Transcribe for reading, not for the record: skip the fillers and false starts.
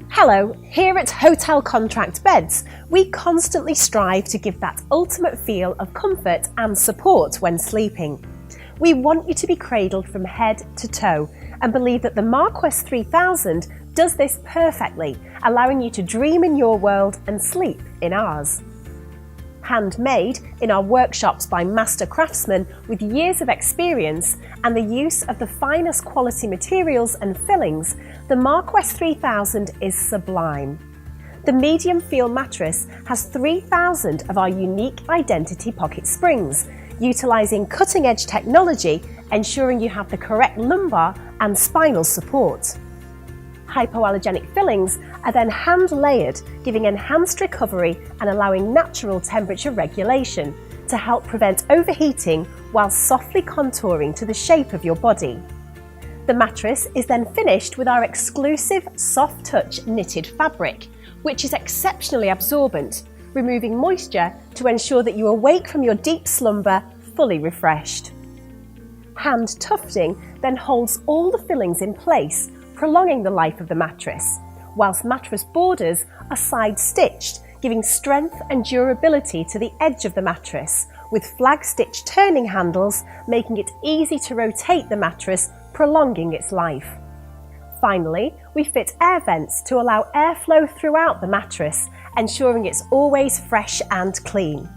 Hello, here at HotelContractBeds, we constantly strive to give that ultimate feel of comfort and support when sleeping. We want you to be cradled from head to toe and believe that the Marquess 3000 does this perfectly, allowing you to dream in your world and sleep in ours. Handmade in our workshops by master craftsmen with years of experience and the use of the finest quality materials and fillings, the Marquess 3000 is sublime. The medium feel mattress has 3,000 of our unique identity pocket springs, utilising cutting-edge technology, ensuring you have the correct lumbar and spinal support. Hypoallergenic fillings are then hand-layered, giving enhanced recovery and allowing natural temperature regulation to help prevent overheating while softly contouring to the shape of your body. The mattress is then finished with our exclusive soft touch knitted fabric, which is exceptionally absorbent, removing moisture to ensure that you awake from your deep slumber fully refreshed. Hand tufting then holds all the fillings in place, prolonging the life of the mattress, whilst mattress borders are side-stitched, giving strength and durability to the edge of the mattress, with flag-stitch turning handles making it easy to rotate the mattress, prolonging its life. Finally, we fit air vents to allow airflow throughout the mattress, ensuring it's always fresh and clean.